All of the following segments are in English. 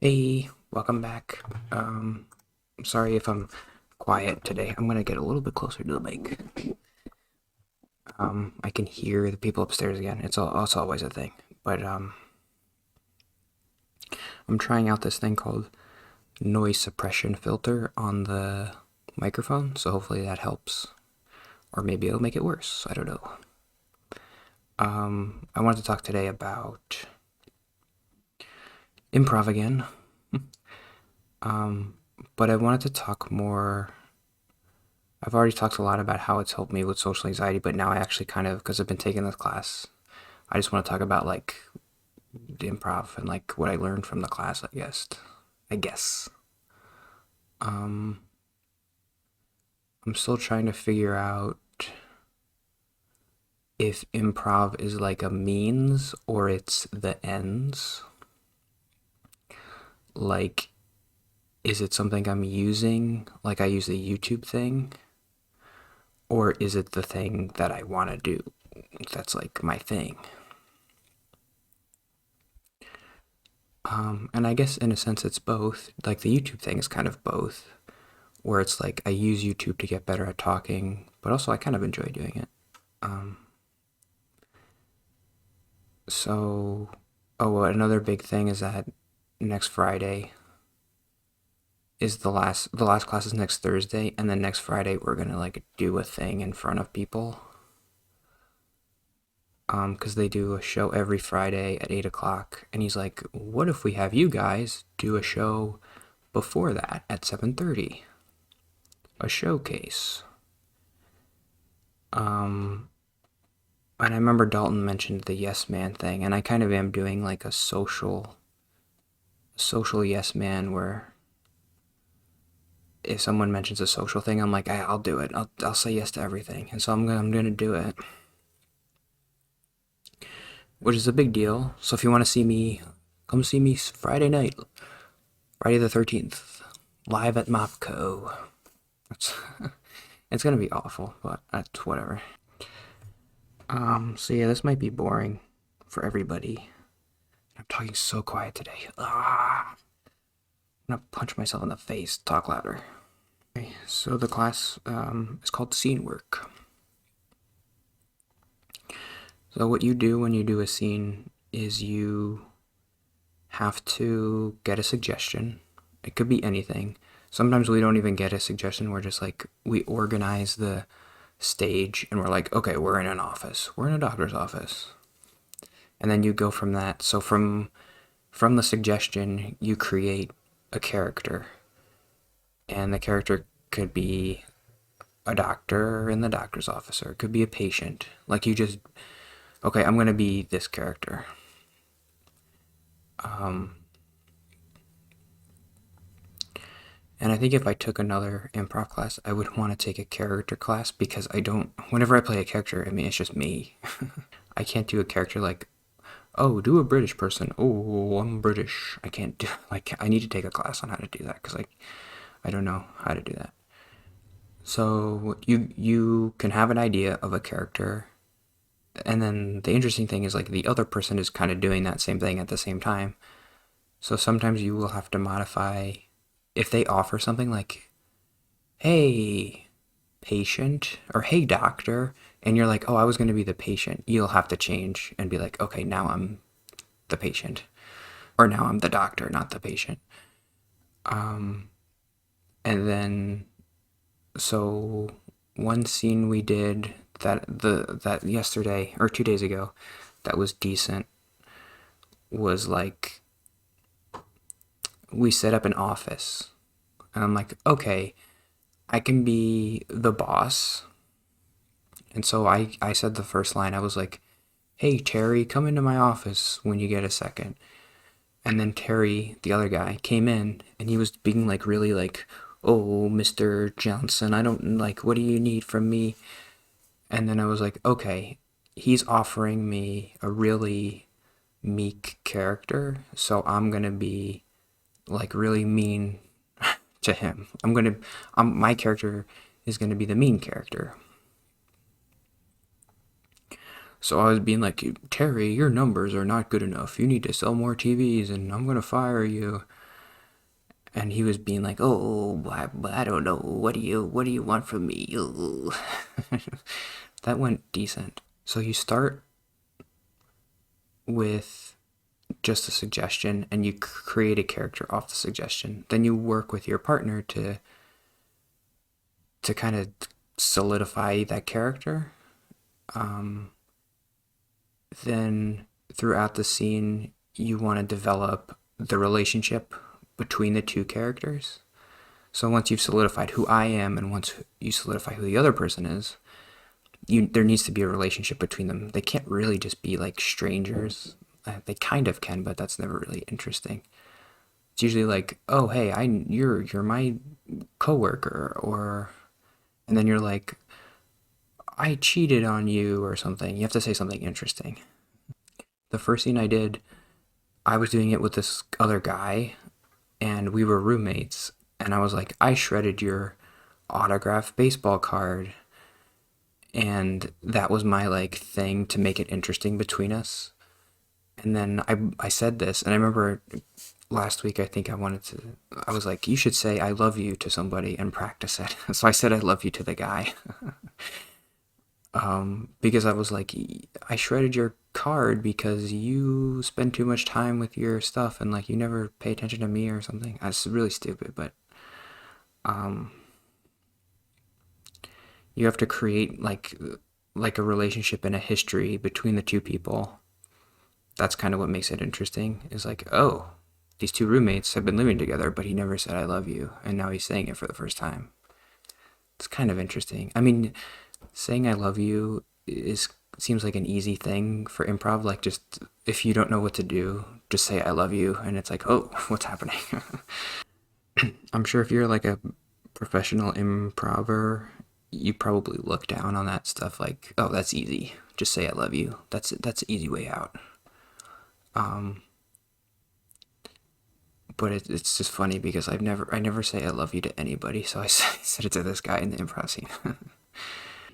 Hey, welcome back. I'm sorry if I'm quiet today. I'm gonna get a little bit closer to the mic. I can hear the people upstairs again. It's always a thing. But I'm trying out this thing called noise suppression filter on the microphone, so hopefully that helps. Or maybe it'll make it worse. I don't know. I wanted to talk today about improv again. But I wanted to talk more. I've already talked a lot about how it's helped me with social anxiety, but now I actually kind of, because I've been taking this class, I just want to talk about like the improv and like what I learned from the class, I guess. I guess. Um, I'm still trying to figure out if improv is like a means or it's the ends. Like, is it something I'm using, like I use the YouTube thing? Or is it the thing that I want to do? That's like my thing. And I guess in a sense it's both. Like the YouTube thing is kind of both, where it's like I use YouTube to get better at talking, but also I kind of enjoy doing it. Um, so, oh, another big thing is that next Friday is the last class is next Thursday, and then next Friday we're gonna like do a thing in front of people. Because they do a show every Friday at 8 o'clock, and he's like, "What if we have you guys do a show before that at 7:30, a showcase?" Um, and I remember Dalton mentioned the yes man thing, and I kind of am doing like a social yes man where if someone mentions a social thing, I'm like, I'll do it. I'll say yes to everything, and so I'm gonna do it, which is a big deal. So if you want to see me, come see me Friday night, Friday the 13th, live at Mopco. It's it's gonna be awful, but that's whatever. So yeah, this might be boring for everybody. I'm talking so quiet today. I'm gonna punch myself in the face. Talk louder. Okay, so the class is called scene work. So what you do when you do a scene is you have to get a suggestion. It could be anything. Sometimes we don't even get a suggestion. We're just like, we organize the stage and we're like, okay, we're in an office. We're in a doctor's office. And then you go from that. So from the suggestion, you create a character. And the character could be a doctor in the doctor's office, or it could be a patient. Like you just, okay, I'm gonna be this character. Um, and I think if I took another improv class, I would want to take a character class because I don't. Whenever I play a character, I mean, it's just me. I can't do a character like, oh, do a British person. Oh, I'm British. I can't do like. I need to take a class on how to do that because like, I don't know how to do that. So you can have an idea of a character, and then the interesting thing is like the other person is kind of doing that same thing at the same time. So sometimes you will have to modify if they offer something like, "Hey, patient," or "Hey, doctor," and you're like, "Oh, I was going to be the patient." You'll have to change and be like, "Okay, now I'm the patient," or "Now I'm the doctor, not the patient." And then so one scene we did that yesterday or 2 days ago that was decent was like we set up an office, and I'm like, okay, I can be the boss. And so I said the first line. I was like, "Hey Terry, come into my office when you get a second." And then Terry, the other guy, came in and he was being like really like, "Oh, Mr. Johnson, I don't like, what do you need from me?" And then I was like, okay, he's offering me a really meek character, so I'm gonna be like really mean to him. My character is gonna be the mean character. So I was being like, Terry, your numbers are not good enough. You need to sell more TVs, and I'm gonna fire you. and he was being like, "Oh, I don't know. What do you want from me?" That went decent. So you start with just a suggestion and you create a character off the suggestion. Then you work with your partner to kind of solidify that character. Um, then throughout the scene, you want to develop the relationship between the two characters. So once you've solidified who I am and once you solidify who the other person is, there needs to be a relationship between them. They can't really just be like strangers. They kind of can, but that's never really interesting. It's usually like, oh hey, you're my coworker, or and then you're like, I cheated on you or something. You have to say something interesting. The first scene I did, I was doing it with this other guy, and we were roommates. And I was like, I shredded your autographed baseball card, and that was my like thing to make it interesting between us. And then I said this, and I remember last week I think I was like, you should say I love you to somebody and practice it. So I said I love you to the guy. Because I was like, I shredded your card because you spend too much time with your stuff and like you never pay attention to me or something. That's really stupid, but um, you have to create like a relationship and a history between the two people. That's kind of what makes it interesting. Is like, oh, these two roommates have been living together, but he never said I love you, and now he's saying it for the first time. It's kind of interesting. I mean, saying I love you is seems like an easy thing for improv. Like, just if you don't know what to do, just say I love you, and it's like, oh, what's happening? I'm sure if you're like a professional improver, you probably look down on that stuff. Like, oh, that's easy. Just say I love you. That's an easy way out. Um, but it's just funny because I never say I love you to anybody. So I said it to this guy in the improv scene.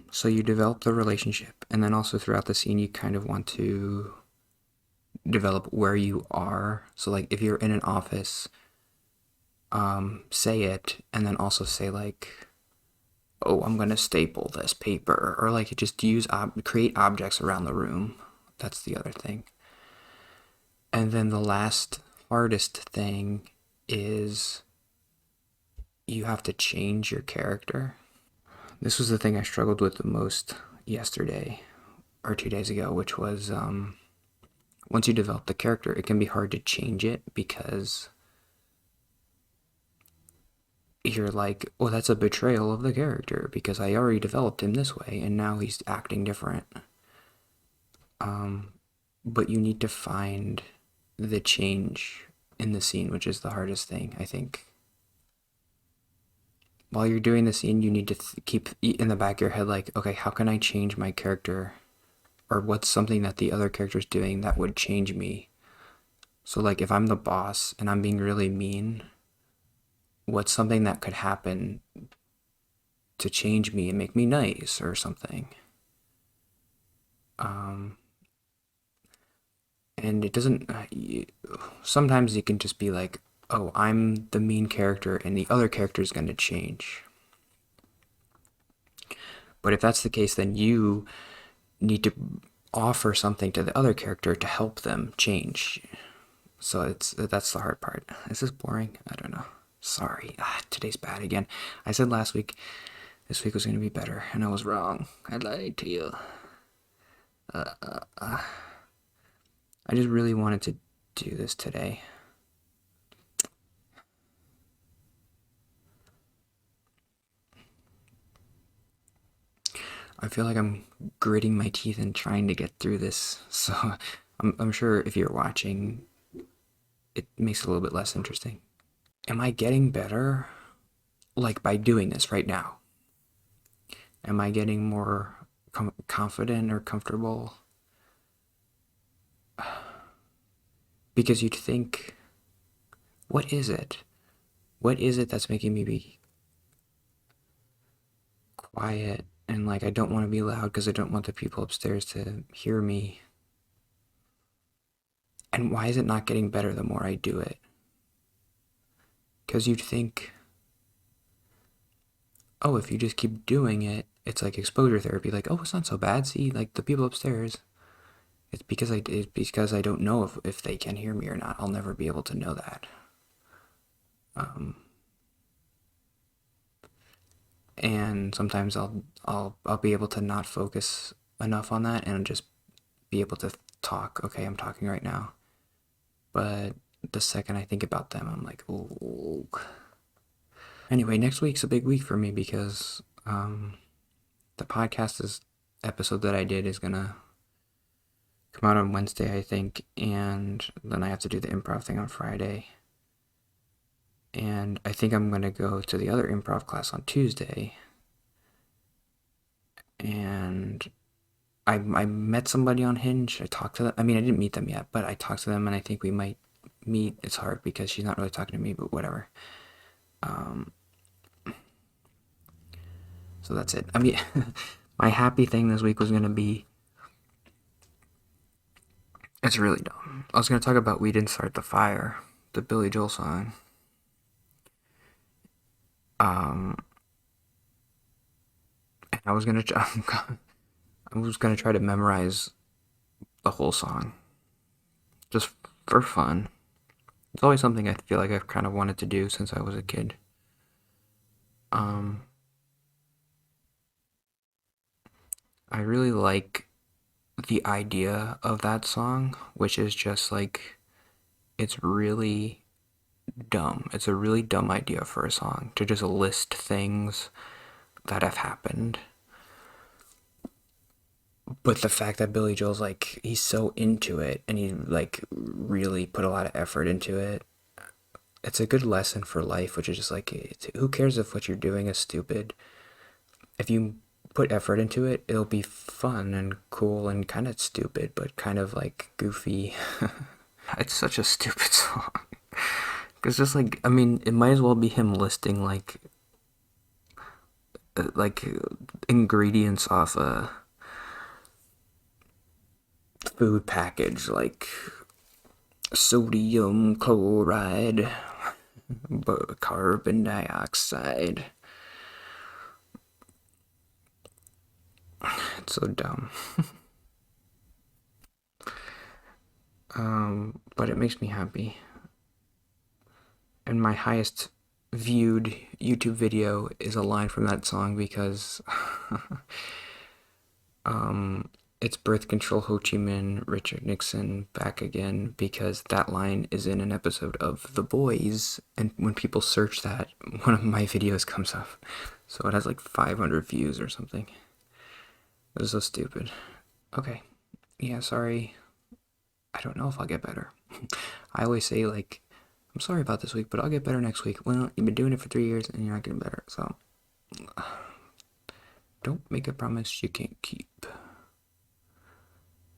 So you develop the relationship, and then also throughout the scene, you kind of want to develop where you are. So like if you're in an office, say it, and then also say like, oh, I'm gonna staple this paper, or like just create objects around the room. That's the other thing. And then the last hardest thing is you have to change your character. This was the thing I struggled with the most yesterday or 2 days ago, which was once you develop the character, it can be hard to change it because you're like, oh, that's a betrayal of the character because I already developed him this way and now he's acting different. But you need to find the change in the scene, which is the hardest thing, I think. While you're doing the scene, you need to keep in the back of your head, like, okay, how can I change my character? Or what's something that the other character's doing that would change me? So, like, if I'm the boss and I'm being really mean, what's something that could happen to change me and make me nice or something? Um, and it doesn't, sometimes you can just be like, oh, I'm the mean character and the other character is going to change. But if that's the case, then you need to offer something to the other character to help them change. So that's the hard part. Is this boring? I don't know. Sorry. Today's bad again. I said last week this week was going to be better, and I was wrong. I lied to you. I just really wanted to do this today. I feel like I'm gritting my teeth and trying to get through this. So I'm sure if you're watching, it makes it a little bit less interesting. Am I getting better? Like by doing this right now? Am I getting more confident or comfortable? Because you'd think, what is it? What is it that's making me be quiet? And like, I don't want to be loud because I don't want the people upstairs to hear me. And why is it not getting better the more I do it? because you'd think, oh, if you just keep doing it, it's like exposure therapy. Like, oh, it's not so bad. See, like the people upstairs. It's because I don't know if they can hear me or not. I'll never be able to know that. Um, and sometimes I'll be able to not focus enough on that and just be able to talk. Okay, I'm talking right now. But the second I think about them, I'm like, oh. Anyway, next week's a big week for me because the episode that I did is gonna come out on Wednesday, I think, and then I have to do the improv thing on Friday. And I think I'm gonna go to the other improv class on Tuesday. And I met somebody on Hinge. I talked to them. I mean, I didn't meet them yet, but I talked to them, and I think we might meet. It's hard because she's not really talking to me, but whatever. Um, so that's it. I mean, my happy thing this week was gonna be. It's really dumb. I was gonna talk about "We Didn't Start the Fire," the Billy Joel song. Um, and I was gonna try to memorize the whole song, just for fun. It's always something I feel like I've kind of wanted to do since I was a kid. Um, I really like the idea of that song, which is just like it's really dumb. It's a really dumb idea for a song to just list things that have happened. But the fact that Billy Joel's like he's so into it and he like really put a lot of effort into it. It's a good lesson for life, which is just like who cares if what you're doing is stupid? If you put effort into it, it'll be fun and cool and kind of stupid, but kind of like goofy. It's such a stupid song. Because just like, I mean, it might as well be him listing like ingredients off a food package, like sodium chloride, carbon dioxide. It's so dumb. But it makes me happy. And my highest viewed YouTube video is a line from that song because it's birth control Ho Chi Minh, Richard Nixon back again because that line is in an episode of The Boys, and when people search that, one of my videos comes up. So it has like 500 views or something. It was so stupid. Okay. Yeah, sorry. I don't know if I'll get better. I always say like I'm sorry about this week, but I'll get better next week. Well, you've been doing it for 3 years and you're not getting better, so don't make a promise you can't keep.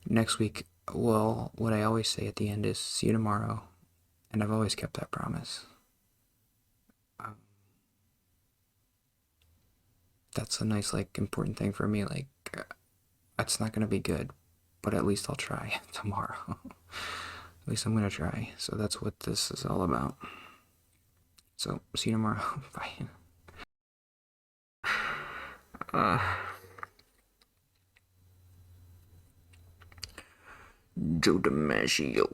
Next week, well, what I always say at the end is see you tomorrow, and I've always kept that promise. Um, that's a nice, like, important thing for me. Like, it's not gonna be good, but at least I'll try tomorrow. At least I'm gonna try. So that's what this is all about. So see you tomorrow. Bye. Joe DiMaggio.